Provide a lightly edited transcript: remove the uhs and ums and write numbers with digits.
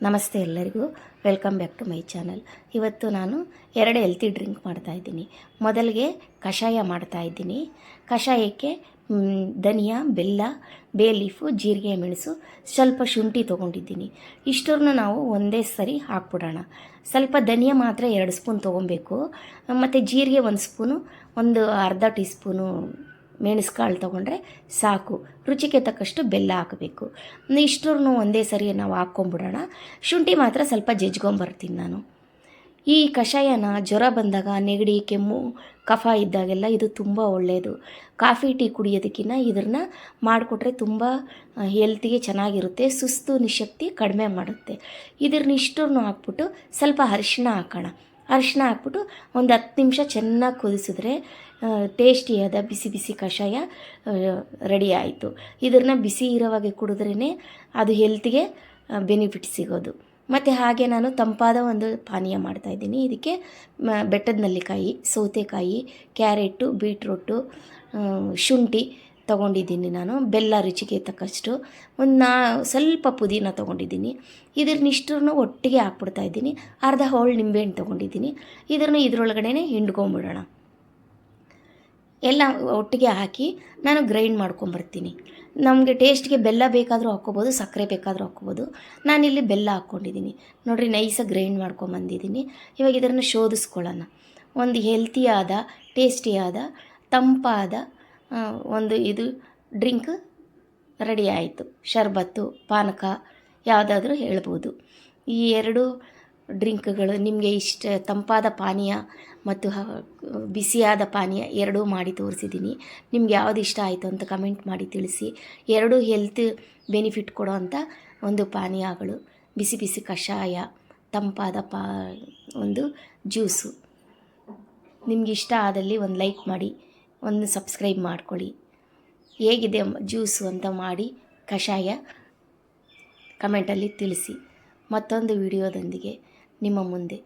ನಮಸ್ತೆ ಎಲ್ಲರಿಗೂ, welcome back to my channel. ಇವತ್ತು ನಾನು 2 ಹೆಲ್ತಿ ಡ್ರಿಂಕ್ ಮಾಡ್ತಾಯಿದ್ದೀನಿ. ಮೊದಲಿಗೆ ಕಷಾಯ ಮಾಡ್ತಾಯಿದ್ದೀನಿ. ಕಷಾಯಕ್ಕೆ ಧನಿಯಾ, ಬೆಲ್ಲ, ಬೇ ಲೀಫು, ಜೀರಿಗೆ, ಮೆಣಸು, ಸ್ವಲ್ಪ ಶುಂಠಿ ತೊಗೊಂಡಿದ್ದೀನಿ. ಇಷ್ಟನ್ನು ನಾವು ಒಂದೇ ಸರಿ ಹಾಕ್ಬಿಡೋಣ. ಸ್ವಲ್ಪ ಧನಿಯಾ ಮಾತ್ರ 2 ಸ್ಪೂನ್ ತೊಗೊಬೇಕು, ಮತ್ತು ಜೀರಿಗೆ 1 ಸ್ಪೂನು, ಒಂದು ಅರ್ಧ ಟೀ ಸ್ಪೂನು ಮೆಣಸುಕಾಳು ತೊಗೊಂಡ್ರೆ ಸಾಕು. ರುಚಿಗೆ ತಕ್ಕಷ್ಟು ಬೆಲ್ಲ ಹಾಕಬೇಕು. ಇಷ್ಟನ್ನು ಒಂದೇ ಸರಿ ನಾವು ಹಾಕ್ಕೊಂಬಿಡೋಣ. ಶುಂಠಿ ಮಾತ್ರ ಸ್ವಲ್ಪ ಜಜ್ಕೊಂಬರ್ತೀನಿ ನಾನು. ಈ ಕಷಾಯನ ಜ್ವರ ಬಂದಾಗ, ನೆಗಡಿ, ಕೆಮ್ಮು, ಕಫ ಇದ್ದಾಗೆಲ್ಲ ಇದು ತುಂಬ ಒಳ್ಳೆಯದು. ಕಾಫಿ ಟೀ ಕುಡಿಯೋದಕ್ಕಿಂತ ಇದನ್ನು ಮಾಡಿಕೊಟ್ರೆ ತುಂಬ ಹೆಲ್ತಿಗೆ ಚೆನ್ನಾಗಿರುತ್ತೆ. ಸುಸ್ತು ನಿಶಕ್ತಿ ಕಡಿಮೆ ಮಾಡುತ್ತೆ. ಇಷ್ಟನ್ನು ಹಾಕ್ಬಿಟ್ಟು ಸ್ವಲ್ಪ ಅರಿಶಿಣ ಹಾಕೋಣ. ಅರಿಶಿಣ ಹಾಕ್ಬಿಟ್ಟು ಒಂದು 10 ನಿಮಿಷ ಚೆನ್ನಾಗಿ ಕುದಿಸಿದ್ರೆ ಟೇಸ್ಟಿಯಾದ ಬಿಸಿ ಬಿಸಿ ಕಷಾಯ ರೆಡಿ ಆಯಿತು. ಇದನ್ನು ಬಿಸಿ ಇರೋವಾಗೆ ಕುಡಿದ್ರೇ ಅದು ಹೆಲ್ತಿಗೆ ಬೆನಿಫಿಟ್ ಸಿಗೋದು. ಮತ್ತು ಹಾಗೆ ನಾನು ತಂಪಾದ ಒಂದು ಪಾನೀಯ ಮಾಡ್ತಾಯಿದ್ದೀನಿ. ಇದಕ್ಕೆ ಬೆಟ್ಟದ ನೆಲ್ಲಿಕಾಯಿ, ಸೌತೆಕಾಯಿ, ಕ್ಯಾರೆಟು, ಬೀಟ್ರೂಟು, ಶುಂಠಿ ತೊಗೊಂಡಿದ್ದೀನಿ ನಾನು. ಬೆಲ್ಲ ರುಚಿಗೆ ತಕ್ಕಷ್ಟು, ಸ್ವಲ್ಪ ಪುದೀನ ತೊಗೊಂಡಿದ್ದೀನಿ. ಇದನ್ನಿಷ್ಟನ್ನು ಒಟ್ಟಿಗೆ ಹಾಕ್ಬಿಡ್ತಾಯಿದ್ದೀನಿ. ಅರ್ಧ ಹೋಳು ನಿಂಬೆಹಣ್ಣು ತೊಗೊಂಡಿದ್ದೀನಿ. ಇದರೊಳಗಡೆ ಹಿಂಡ್ಕೊಂಬಿಡೋಣ. ಎಲ್ಲ ಒಟ್ಟಿಗೆ ಹಾಕಿ ನಾನು ಗ್ರೈಂಡ್ ಮಾಡ್ಕೊಂಬರ್ತೀನಿ. ನಮಗೆ ಟೇಸ್ಟ್ಗೆ ಬೆಲ್ಲ ಬೇಕಾದರೂ ಹಾಕ್ಕೋಬೋದು, ಸಕ್ಕರೆ ಬೇಕಾದರೂ ಹಾಕ್ಕೋಬೋದು. ನಾನಿಲ್ಲಿ ಬೆಲ್ಲ ಹಾಕ್ಕೊಂಡಿದ್ದೀನಿ. ನೋಡಿರಿ, ನೈಸಾಗಿ ಗ್ರೈಂಡ್ ಮಾಡ್ಕೊಂಬಂದಿದ್ದೀನಿ. ಇವಾಗ ಇದನ್ನು ಶೋಧಿಸ್ಕೊಳ್ಳೋಣ. ಒಂದು ಹೆಲ್ತಿಯಾದ, ಟೇಸ್ಟಿಯಾದ, ತಂಪಾದ ಒಂದು ಡ್ರಿಂಕ್ ರೆಡಿ ಆಯಿತು. ಶರ್ಬತ್ತು, ಪಾನಕ ಯಾವುದಾದ್ರೂ ಹೇಳ್ಬೋದು. ಈ 2 ಡ್ರಿಂಕ್ಗಳು ನಿಮಗೆ ತಂಪಾದ ಪಾನೀಯ ಮತ್ತು ಬಿಸಿಯಾದ ಪಾನೀಯ 2 ಮಾಡಿ ತೋರಿಸಿದ್ದೀನಿ. ನಿಮ್ಗೆ ಯಾವುದು ಇಷ್ಟ ಆಯಿತು ಅಂತ ಕಮೆಂಟ್ ಮಾಡಿ ತಿಳಿಸಿ. 2 ಹೆಲ್ತ್ ಬೆನಿಫಿಟ್ ಕೊಡೋವಂಥ ಒಂದು ಪಾನೀಯಗಳು. ಬಿಸಿ ಬಿಸಿ ಕಷಾಯ, ತಂಪಾದ ಒಂದು ಜ್ಯೂಸು. ನಿಮ್ಗೆ ಇಷ್ಟ ಆದಲ್ಲಿ ಒಂದು ಲೈಕ್ ಮಾಡಿ, ಒಂದು ಸಬ್ಸ್ಕ್ರೈಬ್ ಮಾಡ್ಕೊಳ್ಳಿ. ಹೇಗಿದೆ ಜ್ಯೂಸು ಅಂತ ಮಾಡಿ ಕಷಾಯ ಕಮೆಂಟಲ್ಲಿ ತಿಳಿಸಿ. ಮತ್ತೊಂದು ವಿಡಿಯೋದೊಂದಿಗೆ ನಿಮ್ಮ ಮುಂದೆ